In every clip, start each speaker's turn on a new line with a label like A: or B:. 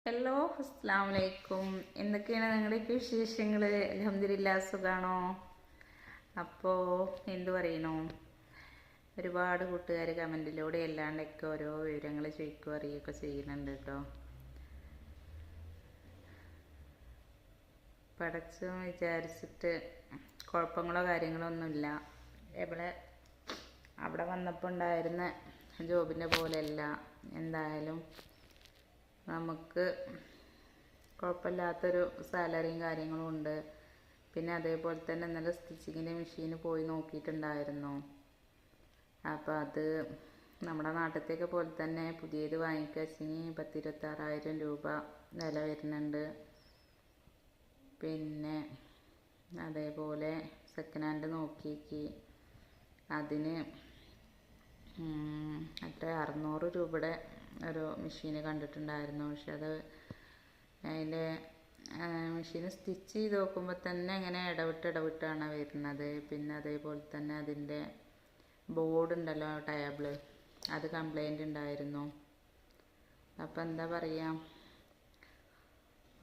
A: Hello, അസ്സലാമു അലൈക്കും. എന്തൊക്കെയാണ് നിങ്ങളുടെയൊക്കെ വിശേഷങ്ങൾ? അൽഹംദുലില്ലാ, സുഖാണോ? അപ്പോൾ എന്തു പറയണു, ഒരുപാട് കൂട്ടുകാർ കമൻറ്റിലൂടെ അല്ലാണ്ടൊക്കെ ഓരോ വിവരങ്ങൾ ചോദിക്കുകയോ അറിയുകയൊക്കെ ചെയ്യുന്നുണ്ട് കേട്ടോ. പടച്ചും വിചാരിച്ചിട്ട് കുഴപ്പങ്ങളോ കാര്യങ്ങളോ ഒന്നുമില്ല. അവിടെ വന്നപ്പോൾ ഉണ്ടായിരുന്ന ജോബിൻ്റെ പോലെയല്ല. എന്തായാലും നമുക്ക് കുഴപ്പമില്ലാത്തൊരു സാലറിയും കാര്യങ്ങളും ഉണ്ട്. പിന്നെ അതേപോലെ തന്നെ ഇന്നലെ സ്റ്റിച്ചിങ്ങിൻ്റെ മെഷീന് പോയി നോക്കിയിട്ടുണ്ടായിരുന്നു. അപ്പോൾ അത് നമ്മുടെ നാട്ടിലത്തേക്ക് പോലെ തന്നെ പുതിയത് വാങ്ങിക്കുകയെങ്കിൽ 10,26,000 രൂപ വില വരുന്നുണ്ട്. പിന്നെ അതേപോലെ സെക്കൻഡ് ഹാൻഡ് നോക്കി അതിന് എത്ര 600 രൂപയുടെ ഒരു മെഷീന് കണ്ടിട്ടുണ്ടായിരുന്നു. പക്ഷെ അത് അതിൻ്റെ മെഷീന് സ്റ്റിച്ച് ചെയ്ത് നോക്കുമ്പോൾ തന്നെ ഇങ്ങനെ ഇടവിട്ടാണ് വരുന്നത്. പിന്നെ അതേപോലെ തന്നെ അതിൻ്റെ ബോർഡ് ഉണ്ടല്ലോ, ടേബിള്, അത് കംപ്ലൈൻ്റ് ഉണ്ടായിരുന്നു. അപ്പം എന്താ പറയുക,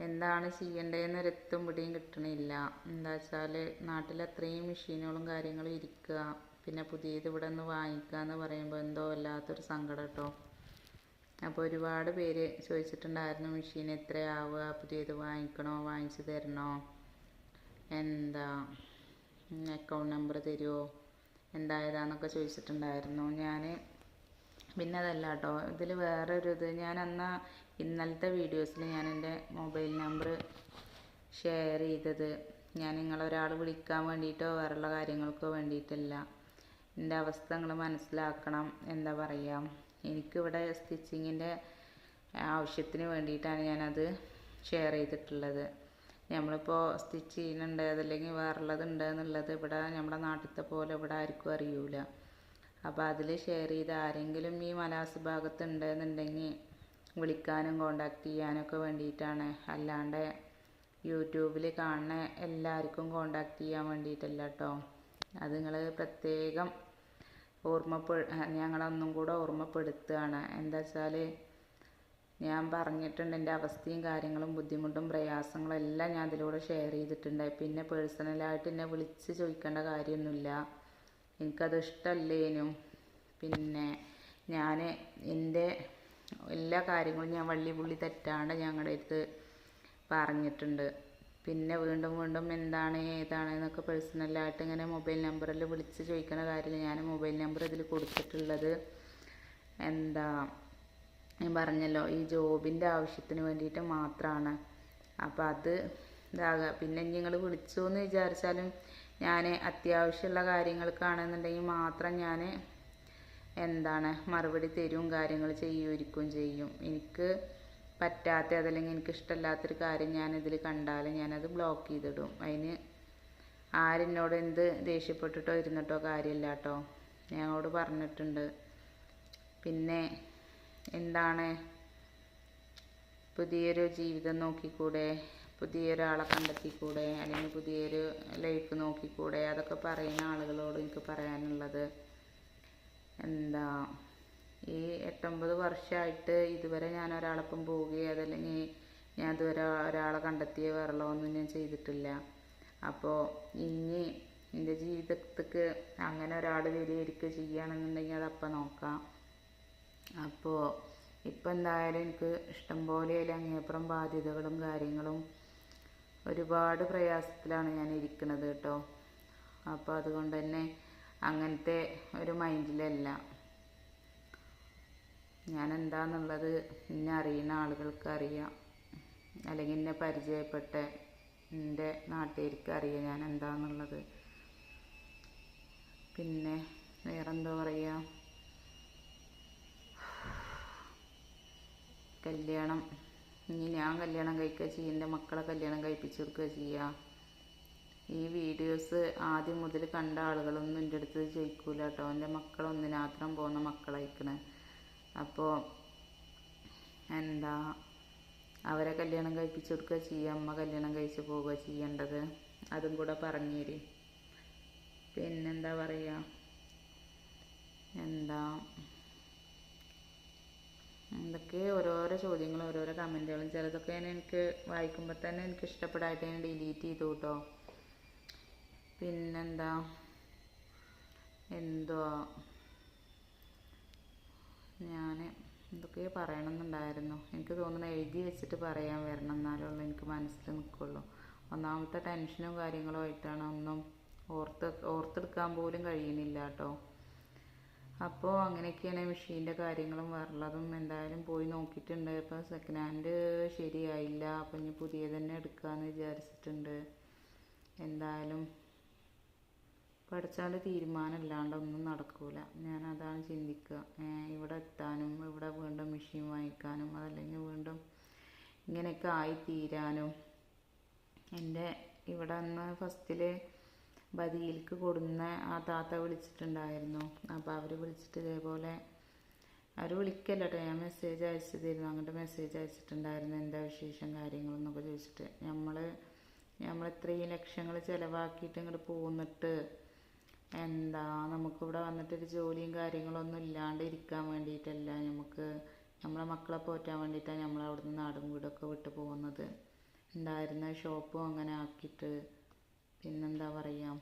A: എന്താണ് ചെയ്യേണ്ടതെന്ന് എത്തും പിടിയും കിട്ടണില്ല. എന്താ വെച്ചാൽ നാട്ടിൽ അത്രയും മെഷീനുകളും കാര്യങ്ങളും ഇരിക്കുക, പിന്നെ പുതിയത് ഇവിടെ നിന്ന് വാങ്ങിക്കുക എന്ന് പറയുമ്പോൾ എന്തോ വല്ലാത്തൊരു സങ്കടം കേട്ടോ. അപ്പോൾ ഒരുപാട് പേര് ചോദിച്ചിട്ടുണ്ടായിരുന്നു, മെഷീൻ എത്രയാവുക, പുതിയത് വാങ്ങിക്കണോ, വാങ്ങിച്ചു തരണോ, എന്താ അക്കൗണ്ട് നമ്പർ തരുമോ, എന്തായതാന്നൊക്കെ ചോദിച്ചിട്ടുണ്ടായിരുന്നു. ഞാൻ പിന്നെ അതല്ല കേട്ടോ, ഇതിൽ വേറൊരു ഇത്, ഞാൻ ഇന്നലത്തെ വീഡിയോസിൽ ഞാൻ എൻ്റെ മൊബൈൽ നമ്പർ ഷെയർ ചെയ്തത് ഞാൻ നിങ്ങളൊരാൾ വിളിക്കാൻ വേണ്ടിയിട്ടോ വേറെയുള്ള കാര്യങ്ങൾക്കോ വേണ്ടിയിട്ടല്ല. എൻ്റെ അവസ്ഥ നിങ്ങൾ മനസ്സിലാക്കണം. എന്താ പറയുക, എനിക്കിവിടെ സ്റ്റിച്ചിങ്ങിൻ്റെ ആവശ്യത്തിന് വേണ്ടിയിട്ടാണ് ഞാനത് ഷെയർ ചെയ്തിട്ടുള്ളത്. നമ്മളിപ്പോൾ സ്റ്റിച്ച് ചെയ്യുന്നുണ്ട് അതല്ലെങ്കിൽ വേറുള്ളതുണ്ട് എന്നുള്ളത് ഇവിടെ നമ്മുടെ നാട്ടിലത്തെ പോലെ ഇവിടെ ആർക്കും അറിയൂല. അപ്പോൾ അതിൽ ഷെയർ ചെയ്ത് ആരെങ്കിലും ഈ മലാസ് ഭാഗത്തുണ്ട് എന്നുണ്ടെങ്കിൽ വിളിക്കാനും കോണ്ടാക്ട് ചെയ്യാനൊക്കെ വേണ്ടിയിട്ടാണ്. അല്ലാണ്ട് യൂട്യൂബിൽ കാണുന്ന എല്ലാവർക്കും കോണ്ടാക്ട് ചെയ്യാൻ വേണ്ടിയിട്ടല്ല കേട്ടോ. അത് നിങ്ങൾ പ്രത്യേകം ഞങ്ങളൊന്നും കൂടെ ഓർമ്മപ്പെടുത്തുകയാണ്. എന്താ വെച്ചാൽ ഞാൻ പറഞ്ഞിട്ടുണ്ട്, എൻ്റെ അവസ്ഥയും കാര്യങ്ങളും ബുദ്ധിമുട്ടും പ്രയാസങ്ങളും എല്ലാം ഞാൻ അതിലൂടെ ഷെയർ ചെയ്തിട്ടുണ്ട്. പിന്നെ പേഴ്സണലായിട്ട് എന്നെ വിളിച്ച് ചോദിക്കേണ്ട കാര്യമൊന്നുമില്ല, എനിക്കത് ഇഷ്ടമല്ലേനും. പിന്നെ ഞാൻ എൻ്റെ എല്ലാ കാര്യങ്ങളും ഞാൻ വള്ളി തെറ്റാണ്ട് ഞങ്ങളുടെ അടുത്ത് പറഞ്ഞിട്ടുണ്ട്. പിന്നെ വീണ്ടും എന്താണ് ഏതാണ് എന്നൊക്കെ പേഴ്സണലായിട്ട് ഇങ്ങനെ മൊബൈൽ നമ്പറിൽ വിളിച്ച് ചോദിക്കുന്ന കാര്യമില്ല. ഞാൻ മൊബൈൽ നമ്പർ ഇതിൽ കൊടുത്തിട്ടുള്ളത് എന്താ ഞാൻ പറഞ്ഞല്ലോ, ഈ ജോബിൻ്റെ ആവശ്യത്തിന് വേണ്ടിയിട്ട് മാത്രമാണ്. അപ്പോൾ അത് ഇതാകുക. പിന്നെ നിങ്ങൾ വിളിച്ചു എന്ന് വിചാരിച്ചാലും ഞാൻ അത്യാവശ്യമുള്ള കാര്യങ്ങൾക്കാണെന്നുണ്ടെങ്കിൽ മാത്രം ഞാൻ മറുപടി തരും, കാര്യങ്ങൾ ചെയ്യും. എനിക്ക് പറ്റാത്ത അതല്ലെങ്കിൽ എനിക്ക് ഇഷ്ടമില്ലാത്തൊരു കാര്യം ഞാനിതിൽ കണ്ടാൽ ഞാനത് ബ്ലോക്ക് ചെയ്തിടും. അതിന് ആരെന്നോട് എന്ത് ദേഷ്യപ്പെട്ടിട്ടോ ഇരുന്നിട്ടോ കാര്യമില്ല കേട്ടോ, ഞങ്ങളോട് പറഞ്ഞിട്ടുണ്ട്. പിന്നെ പുതിയൊരു ജീവിതം നോക്കിക്കൂടെ, പുതിയൊരാളെ കണ്ടെത്തിക്കൂടെ, അല്ലെങ്കിൽ പുതിയൊരു ലൈഫ് നോക്കിക്കൂടെ, അതൊക്കെ പറയുന്ന ആളുകളോട് എനിക്ക് പറയാനുള്ളത് ഈ 8-9 വർഷമായിട്ട് ഇതുവരെ ഞാൻ ഒരാളൊപ്പം പോവുകയോ അതല്ലെങ്കിൽ ഞാൻ ഇതുവരെ ഒരാളെ കണ്ടെത്തിയോ വേറെല്ലോ ഒന്നും ഞാൻ ചെയ്തിട്ടില്ല. അപ്പോൾ ഇനി എൻ്റെ ജീവിതത്തേക്ക് അങ്ങനെ ഒരാൾ വരികയൊക്കെ ചെയ്യുകയാണെന്നുണ്ടെങ്കിൽ അതപ്പം നോക്കാം. അപ്പോൾ ഇപ്പം എന്തായാലും എനിക്ക് ഇഷ്ടംപോലെ അങ്ങേപ്പുറം ബാധ്യതകളും കാര്യങ്ങളും ഒരുപാട് പ്രയാസത്തിലാണ് ഞാൻ ഇരിക്കുന്നത് കേട്ടോ. അപ്പോൾ അതുകൊണ്ട് തന്നെ അങ്ങനത്തെ ഒരു മൈൻഡിലല്ല ഞാൻ. എന്താണെന്നുള്ളത് എന്നെ അറിയുന്ന ആളുകൾക്ക് അറിയാം, അല്ലെങ്കിൽ എന്നെ പരിചയപ്പെട്ട എൻ്റെ നാട്ടുകാർക്ക് അറിയാം ഞാൻ എന്താണെന്നുള്ളത്. പിന്നെ വേറെന്താ പറയുക, കല്യാണം ഇനി ഞാൻ കല്യാണം കഴിക്കുക ചെയ്യുക, എൻ്റെ മക്കളെ കല്യാണം കഴിപ്പിച്ച് കൊടുക്കുക ചെയ്യുക. ഈ വീഡിയോസ് ആദ്യം മുതൽ കണ്ട ആളുകളൊന്നും എൻ്റെ അടുത്ത് ചോദിക്കൂല കേട്ടോ. എൻ്റെ മക്കളൊന്നിനാത്രം പോകുന്ന മക്കളയക്കണേ. അപ്പോൾ അവരെ കല്യാണം കഴിപ്പിച്ച് കൊടുക്കുക ചെയ്യുക, അമ്മ കല്യാണം കഴിച്ച് പോവുക ചെയ്യേണ്ടത്, അതും കൂടെ പറഞ്ഞു തരും. പിന്നെന്താ പറയുക, എന്തൊക്കെ ഓരോരോ ചോദ്യങ്ങളും ഓരോരോ കമൻറ്റുകളും ചിലതൊക്കെ എനിക്ക് വായിക്കുമ്പോൾ തന്നെ എനിക്ക് ഇഷ്ടപ്പെടായിട്ട് ഞാൻ ഡിലീറ്റ് ചെയ്തു കേട്ടോ. പിന്നെന്താ എന്തുവാ ഞാൻ എന്തൊക്കെ പറയണമെന്നുണ്ടായിരുന്നു. എനിക്ക് തോന്നുന്നു എഴുതി വെച്ചിട്ട് പറയാൻ വരണം, എന്നാലുള്ളൂ എനിക്ക് മനസ്സിൽ നിൽക്കുള്ളൂ. ഒന്നാമത്തെ ടെൻഷനും കാര്യങ്ങളും ആയിട്ടാണ് ഒന്നും ഓർത്തെടുക്കാൻ പോലും കഴിയുന്നില്ല കേട്ടോ. അപ്പോൾ അങ്ങനെയൊക്കെയാണ് മെഷീൻ്റെ കാര്യങ്ങളും വേറുള്ളതും. എന്തായാലും പോയി നോക്കിയിട്ടുണ്ട്. ഇപ്പോൾ സെക്കൻഡ് ഹാൻഡ് ശരിയായില്ല, അപ്പം ഇനി പുതിയത് തന്നെ എടുക്കാമെന്ന് വിചാരിച്ചിട്ടുണ്ട്. എന്തായാലും പഠിച്ചാണ്ട് തീരുമാനമില്ലാണ്ട് ഒന്നും നടക്കൂല. ഞാൻ അതാണ് ചിന്തിക്കുക. ഇവിടെ എത്താനും ഇവിടെ വീണ്ടും മെഷീൻ വാങ്ങിക്കാനും അതല്ലെങ്കിൽ വീണ്ടും ഇങ്ങനെയൊക്കെ ആയിത്തീരാനും. എൻ്റെ ഇവിടെ അന്ന് ഫസ്റ്റിൽ ബദിയിലേക്ക് കൊടുന്ന ആ താത്ത വിളിച്ചിട്ടുണ്ടായിരുന്നു. അപ്പോൾ അവർ വിളിച്ചിട്ട് ഇതേപോലെ അവർ വിളിക്കല്ല കേട്ടോ, ഞാൻ മെസ്സേജ് അയച്ചു തരുന്നു. അങ്ങോട്ട് മെസ്സേജ് അയച്ചിട്ടുണ്ടായിരുന്നു എന്താ വിശേഷം കാര്യങ്ങളെന്നൊക്കെ ചോദിച്ചിട്ട്. നമ്മൾ ഇത്രയും ലക്ഷങ്ങൾ ചിലവാക്കിയിട്ട് ഇങ്ങോട്ട് പോന്നിട്ട് എന്താ നമുക്കിവിടെ വന്നിട്ടൊരു ജോലിയും കാര്യങ്ങളൊന്നും ഇല്ലാണ്ട് ഇരിക്കാൻ വേണ്ടിയിട്ടല്ല, നമ്മളെ മക്കളെ പോറ്റാൻ വേണ്ടിയിട്ടാണ് നമ്മൾ അവിടുന്ന് നാടും വീടൊക്കെ വിട്ട് പോകുന്നത്. ഉണ്ടായിരുന്ന ഷോപ്പും അങ്ങനെ ആക്കിയിട്ട് പിന്നെന്താ പറയുക.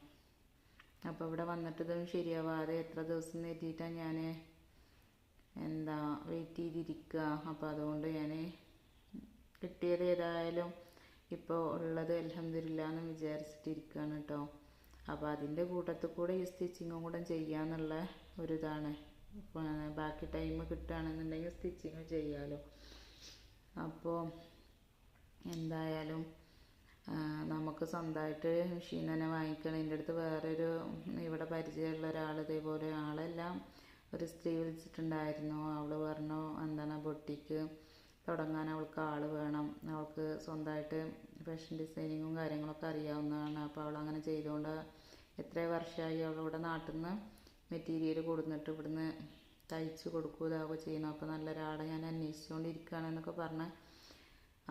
A: അപ്പോൾ ഇവിടെ വന്നിട്ട് ഇതൊന്നും ശരിയാവാതെ എത്ര ദിവസം നേരിട്ടാണ് ഞാൻ വെയിറ്റ് ചെയ്തിരിക്കുക. അപ്പോൾ അതുകൊണ്ട് ഞാൻ കിട്ടിയത് ഏതായാലും ഇപ്പോൾ ഉള്ളത് അൽഹംദുലില്ലാ എന്ന് വിചാരിച്ചിട്ടിരിക്കുകയാണ് കേട്ടോ. അപ്പോൾ അതിൻ്റെ കൂട്ടത്തിൽ കൂടെ ഈ സ്റ്റിച്ചിങ്ങും കൂടെ ചെയ്യാന്നുള്ള ഒരിതാണ്. ബാക്കി ടൈം കിട്ടുകയാണെന്നുണ്ടെങ്കിൽ സ്റ്റിച്ചിങ് ചെയ്യാമല്ലോ. അപ്പോൾ എന്തായാലും നമുക്ക് സ്വന്തമായിട്ട് മെഷീൻ തന്നെ വാങ്ങിക്കണം. എൻ്റെ അടുത്ത് വേറൊരു ഇവിടെ പരിചയമുള്ള ഒരാൾ ഇതേപോലെ ആളെല്ലാം ഒരു സ്ത്രീ വിളിച്ചിട്ടുണ്ടായിരുന്നു. അവൾ പറഞ്ഞു ബൊട്ടിക്ക് തുടങ്ങാൻ അവൾക്ക് ആൾ വേണം, അവൾക്ക് സ്വന്തമായിട്ട് ഫാഷൻ ഡിസൈനിങ്ങും കാര്യങ്ങളൊക്കെ അറിയാവുന്നതാണ്. അപ്പോൾ അവൾ അങ്ങനെ ചെയ്തുകൊണ്ട് എത്ര വർഷമായി അവളിവിടെ നാട്ടിൽ നിന്ന് മെറ്റീരിയൽ കൊടുത്തിട്ട് ഇവിടുന്ന് തയ്ച്ച് കൊടുക്കുക ഇതാവുക ചെയ്യുന്നു. അപ്പോൾ നല്ലൊരാളെ ഞാൻ അന്വേഷിച്ചുകൊണ്ടിരിക്കുകയാണെന്നൊക്കെ പറഞ്ഞ്.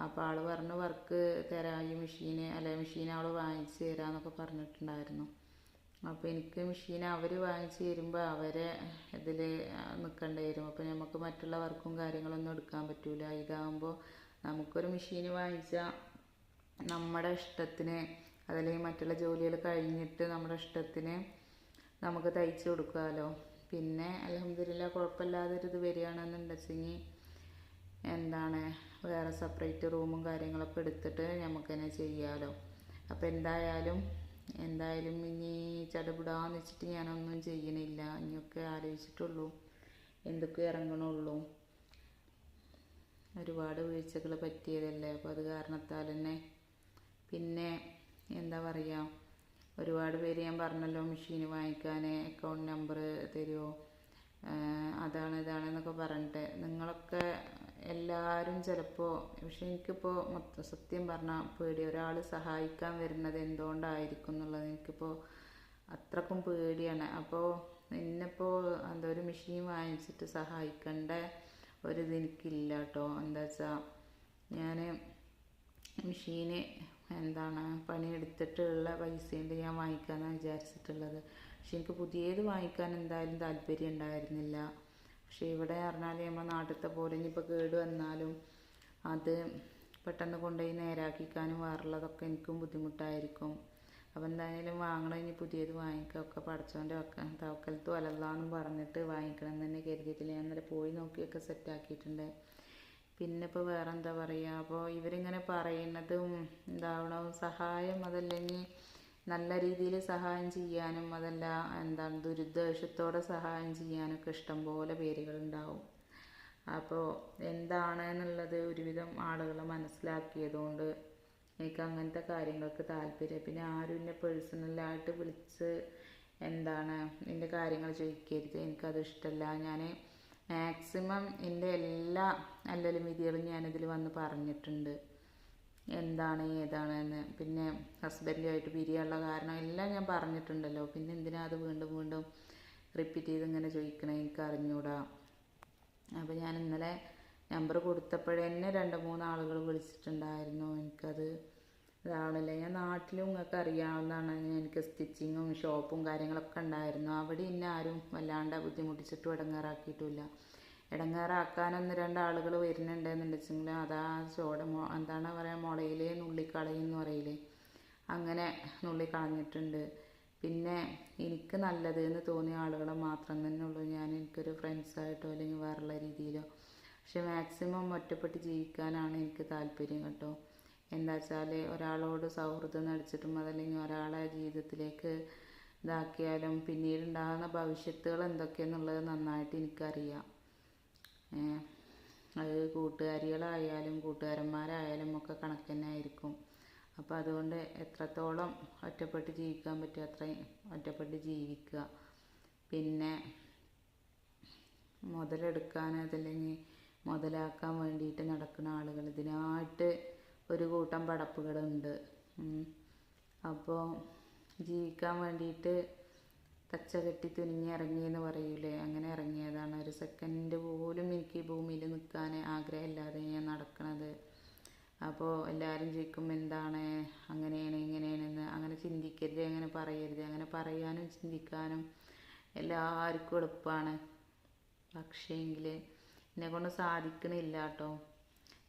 A: അപ്പോൾ ആൾ പറഞ്ഞു വർക്ക് തരാം, ഈ മെഷീൻ അവൾ വാങ്ങിച്ച് തരാമെന്നൊക്കെ പറഞ്ഞിട്ടുണ്ടായിരുന്നു. അപ്പോൾ എനിക്ക് മെഷീൻ അവർ വാങ്ങിച്ച് തരുമ്പോൾ അവരെ ഇതിൽ നിൽക്കേണ്ടി വരും. അപ്പോൾ നമുക്ക് മറ്റുള്ള വർക്കും കാര്യങ്ങളൊന്നും എടുക്കാൻ പറ്റില്ല. ഇതാകുമ്പോൾ നമുക്കൊരു മെഷീൻ വാങ്ങിച്ചാൽ നമ്മുടെ ഇഷ്ടത്തിന് അതല്ലെങ്കിൽ മറ്റുള്ള ജോലികൾ കഴിഞ്ഞിട്ട് നമ്മുടെ ഇഷ്ടത്തിന് നമുക്ക് തയ്ച്ച് കൊടുക്കാമല്ലോ. പിന്നെ അൽഹംദുലില്ലാ കുഴപ്പമില്ലാതൊരിത് വരികയാണെന്നുണ്ടെങ്കിൽ വേറെ സെപ്പറേറ്റ് റൂമും കാര്യങ്ങളൊക്കെ എടുത്തിട്ട് നമുക്ക് തന്നെ ചെയ്യാമല്ലോ. അപ്പോൾ എന്തായാലും ഇനി ചടപുടാന്ന് വെച്ചിട്ട് ഞാനൊന്നും ചെയ്യണില്ല. ഇനിയൊക്കെ ആലോചിച്ചിട്ടുള്ളൂ, എന്തൊക്കെ ഇറങ്ങണുള്ളൂ. ഒരുപാട് വീഴ്ചകൾ പറ്റിയതല്ലേ. അപ്പോൾ അത് കാരണത്താൽ തന്നെ പിന്നെ എന്താ പറയുക, ഒരുപാട് പേര് ഞാൻ പറഞ്ഞല്ലോ മെഷീൻ വാങ്ങിക്കാൻ അക്കൗണ്ട് നമ്പർ തരുമോ ഇതാണെന്നൊക്കെ പറഞ്ഞിട്ട്. നിങ്ങളൊക്കെ എല്ലാവരും ചിലപ്പോൾ, പക്ഷെ എനിക്കിപ്പോൾ സത്യം പറഞ്ഞാൽ പേടി. ഒരാൾ സഹായിക്കാൻ വരുന്നത് എന്തുകൊണ്ടായിരിക്കും എന്നുള്ളത് എനിക്കിപ്പോൾ അത്രക്കും പേടിയാണ്. അപ്പോൾ എന്നെപ്പോൾ ഒരു മെഷീൻ വാങ്ങിച്ചിട്ട് സഹായിക്കേണ്ട ഒരിത് എനിക്കില്ല കേട്ടോ. എന്താ വെച്ചാൽ ഞാൻ മെഷീന് പണിയെടുത്തിട്ടുള്ള പൈസ കൊണ്ട് ഞാൻ വാങ്ങിക്കാമെന്നാണ് വിചാരിച്ചിട്ടുള്ളത്. പക്ഷെ എനിക്ക് പുതിയത് വാങ്ങിക്കാൻ എന്തായാലും താല്പര്യം ഉണ്ടായിരുന്നില്ല. പക്ഷേ ഇവിടെ പറഞ്ഞാൽ നമ്മുടെ നാട്ടിലത്തെ പോലെ ഇനിയിപ്പോൾ കേട് വന്നാലും അത് പെട്ടെന്ന് കൊണ്ടുപോയി നേരാക്കിക്കാനും വേറുള്ളതൊക്കെ എനിക്കും ബുദ്ധിമുട്ടായിരിക്കും. അപ്പോൾ എന്തായാലും വാങ്ങണം, ഇനി പുതിയത് വാങ്ങിക്കുക. ഒക്കെ പടച്ചോൻ്റെ തവക്കലത്ത് വലല്ലാന്നും പറഞ്ഞിട്ട് വാങ്ങിക്കണം എന്ന് തന്നെ കരുതിയിട്ടില്ല. ഞാൻ ഇന്നലെ പോയി നോക്കിയൊക്കെ സെറ്റാക്കിയിട്ടുണ്ട്. പിന്നെ ഇപ്പോൾ വേറെ എന്താ പറയുക, അപ്പോൾ ഇവരിങ്ങനെ പറയുന്നതും സഹായം അതല്ലെങ്കിൽ നല്ല രീതിയിൽ സഹായം ചെയ്യാനും അതല്ല ദുരുദ്ദേശത്തോടെ സഹായം ചെയ്യാനൊക്കെ ഇഷ്ടംപോലെ പേരുകളുണ്ടാവും. അപ്പോൾ എന്താണെന്നുള്ളത് ഒരുവിധം ആളുകൾ മനസ്സിലാക്കിയതുകൊണ്ട് എനിക്ക് അങ്ങനത്തെ കാര്യങ്ങൾക്ക് താല്പര്യം. പിന്നെ ആരും എന്നെ പേഴ്സണലായിട്ട് വിളിച്ച് എൻ്റെ കാര്യങ്ങൾ ചോദിക്കരുത്, എനിക്കത് ഇഷ്ടമല്ല. ഞാൻ മാക്സിമം എൻ്റെ എല്ലാ അല്ലലും വിധികളും ഞാനിതിൽ വന്ന് പറഞ്ഞിട്ടുണ്ട്, ഏതാണെന്ന്. പിന്നെ ഹസ്ബൻഡുമായിട്ട് പിരിയാനുള്ള കാരണം എല്ലാം ഞാൻ പറഞ്ഞിട്ടുണ്ടല്ലോ. പിന്നെ എന്തിനാ അത് വീണ്ടും വീണ്ടും റിപ്പീറ്റ് ചെയ്ത് ഇങ്ങനെ ചോദിക്കണേ, എനിക്ക് അറിഞ്ഞൂടാ. അപ്പോൾ ഞാൻ ഇന്നലെ നമ്പർ കൊടുത്തപ്പോഴെന്നെ 2-3 ആളുകൾ വിളിച്ചിട്ടുണ്ടായിരുന്നു. എനിക്കത് ഇതാവണില്ല. ഞാൻ നാട്ടിലും നിങ്ങൾക്ക് അറിയാവുന്നതാണ്, എനിക്ക് സ്റ്റിച്ചിങ്ങും ഷോപ്പും കാര്യങ്ങളൊക്കെ ഉണ്ടായിരുന്നു. അവിടെ ഇന്നെ ആരും വല്ലാണ്ട് ബുദ്ധിമുട്ടിച്ചിട്ടും ഇടങ്ങേറാക്കിയിട്ടുമില്ല. ഇടങ്ങേറാക്കാൻ ഒന്ന് രണ്ടാളുകൾ വരുന്നുണ്ടെന്നുണ്ടെച്ചെങ്കിൽ അതാ ചോട എന്താണ് പറയുക, മുളയിൽ നുള്ളിക്കളയും എന്ന് പറയില്ലേ, അങ്ങനെ നുള്ളിക്കളഞ്ഞിട്ടുണ്ട്. പിന്നെ എനിക്ക് നല്ലത് എന്ന് തോന്നിയ ആളുകളെ മാത്രം തന്നെ ഉള്ളൂ ഞാൻ എനിക്കൊരു ഫ്രണ്ട്സായിട്ടോ അല്ലെങ്കിൽ വേറെയുള്ള രീതിയിലോ. പക്ഷെ മാക്സിമം ഒറ്റപ്പെട്ട് ജീവിക്കാനാണ് എനിക്ക് താല്പര്യം കേട്ടോ. എന്താ വെച്ചാൽ ഒരാളോട് സൗഹൃദം നടിച്ചിട്ടും അതല്ലെങ്കിൽ ഒരാളെ ജീവിതത്തിലേക്ക് ഇതാക്കിയാലും പിന്നീട് ഉണ്ടാകുന്ന ഭവിഷ്യത്തുകൾ എന്തൊക്കെയെന്നുള്ളത് നന്നായിട്ട് എനിക്കറിയാം. അത് കൂട്ടുകാരികളായാലും കൂട്ടുകാരന്മാരായാലും ഒക്കെ കണക്ക് തന്നെ ആയിരിക്കും. അപ്പോൾ അതുകൊണ്ട് എത്രത്തോളം ഒറ്റപ്പെട്ട് ജീവിക്കാൻ പറ്റുമോ അത്രയും ഒറ്റപ്പെട്ട് ജീവിക്കുക. പിന്നെ മുതലെടുക്കാൻ അതല്ലെങ്കിൽ മുതലാക്കാൻ വേണ്ടിയിട്ട് നടക്കുന്ന ആളുകൾ, ഇതിനായിട്ട് ഒരു കൂട്ടം പടപ്പുകളുണ്ട്. അപ്പോൾ ജീവിക്കാൻ വേണ്ടിയിട്ട് തച്ച കെട്ടി തുനിഞ്ഞ് ഇറങ്ങിയെന്ന് പറയൂലേ, അങ്ങനെ ഇറങ്ങിയതാണ്. ഒരു സെക്കൻഡ് പോലും എനിക്ക് ഈ ഭൂമിയിൽ നിൽക്കാൻ ആഗ്രഹമില്ലാതെ ഞാൻ നടക്കണത്. അപ്പോൾ എല്ലാവരും ചോദിക്കും എന്താണ് അങ്ങനെയാണ് ഇങ്ങനെയാണെന്ന്. അങ്ങനെ ചിന്തിക്കരുത്, അങ്ങനെ പറയരുത്. അങ്ങനെ പറയാനും ചിന്തിക്കാനും എല്ലാവർക്കും എളുപ്പമാണ്. പക്ഷേങ്കിൽ എന്നെക്കൊണ്ട് സാധിക്കണില്ല കേട്ടോ.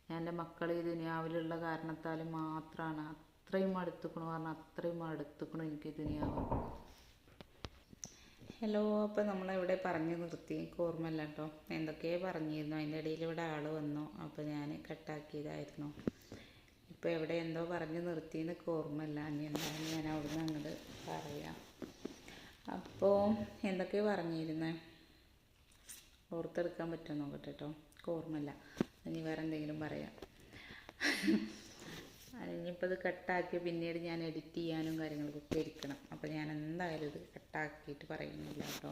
A: ഞാൻ എൻ്റെ മക്കൾ ഈ ദുനിയാവിലുള്ള കാരണത്താൽ മാത്രമാണ്. അത്രയും അടുത്തുക്കണു പറഞ്ഞാൽ അത്രയും അടുത്തുക്കണു എനിക്ക് ദുനിയാവ്. ഹലോ, അപ്പോൾ നമ്മളെവിടെ പറഞ്ഞു നിർത്തി എനിക്ക് ഓർമ്മയില്ല കേട്ടോ. എന്തൊക്കെയോ പറഞ്ഞിരുന്നു, അതിൻ്റെ ഇടയിൽ ഇവിടെ ആൾ വന്നു, അപ്പോൾ ഞാൻ കട്ടാക്കിയതായിരുന്നു. ഇപ്പോൾ എവിടെ എന്തോ പറഞ്ഞു നിർത്തിയെന്ന് ഓർമ്മയില്ല. ഇനി എന്തായാലും ഞാൻ അവിടുന്ന് അങ്ങോട്ട് പറയാം. അപ്പോൾ എന്തൊക്കെയോ പറഞ്ഞിരുന്നേ, ഓർത്തെടുക്കാൻ പറ്റുമോ നോക്കട്ടെ കേട്ടോ. ഓർമ്മയില്ല, ഇനി വേറെ എന്തെങ്കിലും പറയാം. ഇനിയിപ്പോൾ ഇത് കട്ടാക്കി പിന്നീട് ഞാൻ എഡിറ്റ് ചെയ്യാനും കാര്യങ്ങൾക്കൊക്കെ ഇരിക്കണം. അപ്പോൾ ഞാൻ എന്തായാലും ഇത് കട്ടാക്കിയിട്ട് പറയുന്നില്ല കേട്ടോ.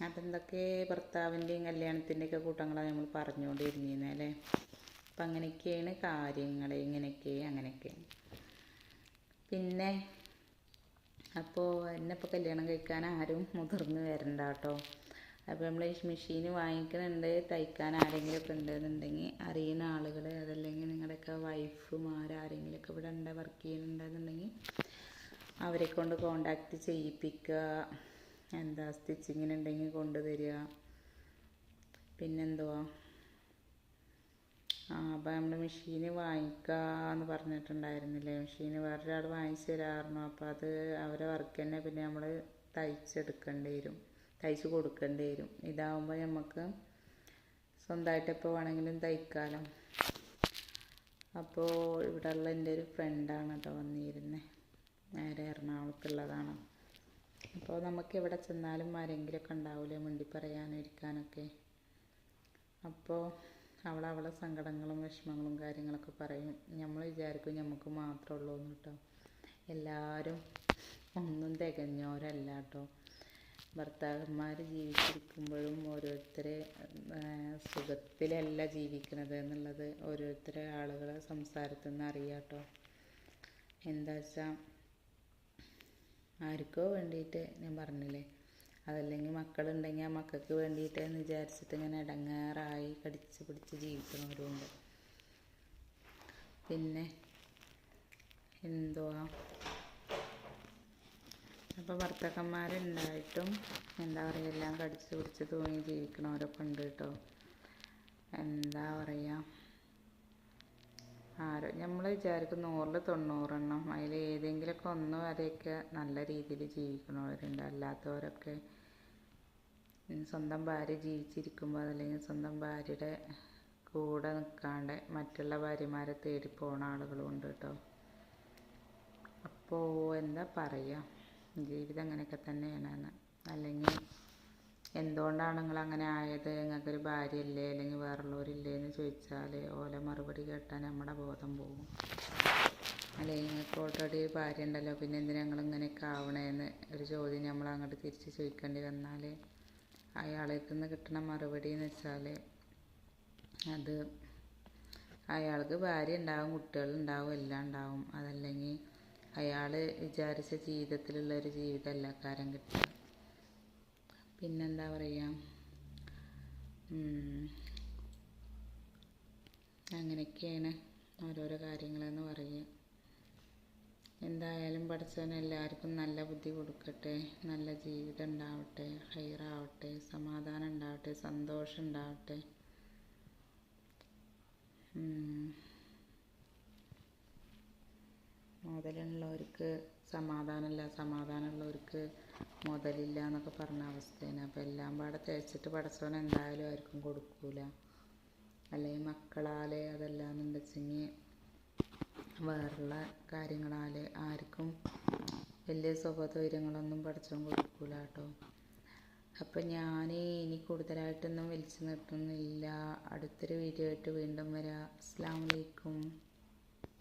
A: അപ്പം എന്തൊക്കെ ഭർത്താവിൻ്റെയും കല്യാണത്തിൻ്റെയൊക്കെ കൂട്ടങ്ങളാണ് നമ്മൾ പറഞ്ഞുകൊണ്ടിരുന്നേ അല്ലേ. അപ്പം അങ്ങനെയൊക്കെയാണ് കാര്യങ്ങൾ, ഇങ്ങനെയൊക്കെ അങ്ങനെയൊക്കെ. പിന്നെ അപ്പോൾ എന്നെപ്പോൾ കല്യാണം കഴിക്കാൻ ആരും മുതിർന്ന് വരണ്ട കേട്ടോ. അപ്പോൾ നമ്മൾ ഈ മെഷീൻ വാങ്ങിക്കുന്നുണ്ട്, തയ്ക്കാൻ ആരെങ്കിലുമൊക്കെ ഉണ്ടെന്നുണ്ടെങ്കിൽ അറിയുന്ന ആളുകൾ, അതല്ലെങ്കിൽ നിങ്ങളുടെയൊക്കെ വൈഫുമാരാരെങ്കിലുമൊക്കെ ഇവിടെ ഉണ്ട് വർക്ക് ചെയ്യുന്നുണ്ടെന്നുണ്ടെങ്കിൽ അവരെ കൊണ്ട് കോണ്ടാക്റ്റ് ചെയ്യിപ്പിക്കുക. എന്താ സ്റ്റിച്ചിങ്ങിനുണ്ടെങ്കിൽ കൊണ്ടുതരിക. പിന്നെന്തുവാ, അപ്പോൾ നമ്മൾ മെഷീന് വാങ്ങിക്കാമെന്ന് പറഞ്ഞിട്ടുണ്ടായിരുന്നില്ലേ. മെഷീന് വേറൊരാൾ വാങ്ങിച്ചു തരാറുണ്ട്. അപ്പോൾ അത് അവരെ വർക്ക് തന്നെ പിന്നെ നമ്മൾ തയ്ച്ചെടുക്കേണ്ടി വരും, തയ്ച്ച് കൊടുക്കേണ്ടി വരും. ഇതാവുമ്പോൾ നമുക്ക് സ്വന്തമായിട്ട് എപ്പോൾ വേണമെങ്കിലും തയ്ക്കാമല്ലോ. അപ്പോൾ ഇവിടെയുള്ള എൻ്റെ ഒരു ഫ്രണ്ടാണ് കേട്ടോ വന്നിരുന്നത്, നേരെ എറണാകുളത്തുള്ളതാണ്. അപ്പോൾ നമുക്ക് എവിടെ ചെന്നാലും ആരെങ്കിലുമൊക്കെ ഉണ്ടാവില്ലേ മുണ്ടി പറയാനും ഇരിക്കാനൊക്കെ. അപ്പോൾ അവളെ സങ്കടങ്ങളും വിഷമങ്ങളും കാര്യങ്ങളൊക്കെ പറയും. നമ്മൾ വിചാരിക്കും നമുക്ക് മാത്രമേ ഉള്ളൂ എന്ന് കേട്ടോ. എല്ലാവരും ഒന്നും തികഞ്ഞോരല്ല കേട്ടോ. ഭർത്താക്കന്മാർ ജീവിച്ചിരിക്കുമ്പോഴും ഓരോരുത്തരെ സുഖത്തിലല്ല ജീവിക്കുന്നത് എന്നുള്ളത് ഓരോരുത്തരെ ആളുകളെ സംസാരത്തിൽ നിന്ന് അറിയാം കേട്ടോ. എന്താ വെച്ചാൽ ആർക്കോ വേണ്ടിയിട്ട് ഞാൻ പറഞ്ഞില്ലേ, അതല്ലെങ്കിൽ മക്കളുണ്ടെങ്കിൽ ആ മക്കൾക്ക് വേണ്ടിയിട്ട് എന്ന് വിചാരിച്ചിട്ട് ഇങ്ങനെ ഇടങ്ങേറായി കടിച്ച് പിടിച്ച് ജീവിക്കണവരുണ്ട്. പിന്നെ എന്തുവാ, അപ്പോൾ ഭർത്താക്കന്മാരുണ്ടായിട്ടും എന്താ പറയുക എല്ലാം കടിച്ച് പിടിച്ച് തൂങ്ങി ജീവിക്കണവരൊക്കെ ഉണ്ട് കേട്ടോ. എന്താ പറയുക, നമ്മൾ വിചാരിക്കും 100-90 അതിൽ ഏതെങ്കിലുമൊക്കെ ഒന്ന് വരെയൊക്കെ നല്ല രീതിയിൽ ജീവിക്കണവരുണ്ട്. അല്ലാത്തവരൊക്കെ സ്വന്തം ഭാര്യ ജീവിച്ചിരിക്കുമ്പോൾ അതല്ലെങ്കിൽ സ്വന്തം ഭാര്യയുടെ കൂടെ നിൽക്കാണ്ട് മറ്റുള്ള ഭാര്യമാരെ തേടി പോണ ആളുകളും ഉണ്ട് കേട്ടോ. അപ്പോൾ എന്താ പറയുക, ജീവിതം അങ്ങനെയൊക്കെ തന്നെയാണ്. അല്ലെങ്കിൽ എന്തുകൊണ്ടാണ് നിങ്ങൾ അങ്ങനെ ആയത്, നിങ്ങൾക്കൊരു ഭാര്യ ഇല്ലേ അല്ലെങ്കിൽ വേറുള്ളവരില്ലേ എന്ന് ചോദിച്ചാൽ ഓലെ മറുപടി കേട്ടാൽ നമ്മുടെ ബോധം പോകും. അല്ലെങ്കിൽ നിങ്ങൾക്ക് ഓൾറെഡി ഭാര്യ ഉണ്ടല്ലോ, പിന്നെ എന്തിനാ നിങ്ങൾ ഇങ്ങനെയൊക്കെ ആവണേന്ന് ഒരു ചോദ്യം നമ്മൾ അങ്ങോട്ട് തിരിച്ച് ചോദിക്കേണ്ടി വന്നാൽ അയാൾക്ക് നിന്ന് കിട്ടുന്ന മറുപടി എന്ന് വെച്ചാൽ അത് അയാൾക്ക് ഭാര്യ ഉണ്ടാവും, കുട്ടികളുണ്ടാവും, എല്ലാം ഉണ്ടാവും. അതല്ലെങ്കിൽ അയാൾ വിചാരിച്ച ജീവിതത്തിലുള്ളൊരു ജീവിതമല്ല കാര്യം കിട്ടുക. പിന്നെന്താ പറയുക, അങ്ങനെയൊക്കെയാണ് ഓരോരോ കാര്യങ്ങളെന്ന് പറയുക. എന്തായാലും പഠിച്ചവൻ എല്ലാവർക്കും നല്ല ബുദ്ധി കൊടുക്കട്ടെ, നല്ല ജീവിതം ഉണ്ടാവട്ടെ, ഹൈറാവട്ടെ, സമാധാനം ഉണ്ടാവട്ടെ, സന്തോഷം ഉണ്ടാവട്ടെ. മുതലുള്ളവർക്ക് സമാധാനമില്ല, സമാധാനമുള്ളവർക്ക് മുതലില്ല എന്നൊക്കെ പറഞ്ഞ അവസ്ഥയാണ്. അപ്പോൾ എല്ലാം പാടെ തേച്ചിട്ട് പഠിച്ചവൻ എന്തായാലും ആർക്കും കൊടുക്കൂല. അല്ലെങ്കിൽ മക്കളാൽ അതല്ലാന്ന് വെച്ചെങ്കിൽ വേറുള്ള കാര്യങ്ങളാൽ ആർക്കും വലിയ സുഖധൈര്യങ്ങളൊന്നും പഠിച്ചവൻ കൊടുക്കൂല കേട്ടോ. അപ്പം ഞാൻ ഇനി കൂടുതലായിട്ടൊന്നും വലിച്ചു നിർത്തുന്നില്ല. അടുത്തൊരു വീഡിയോ ആയിട്ട് വീണ്ടും വരാം. അസ്സലാമു അലൈക്കും.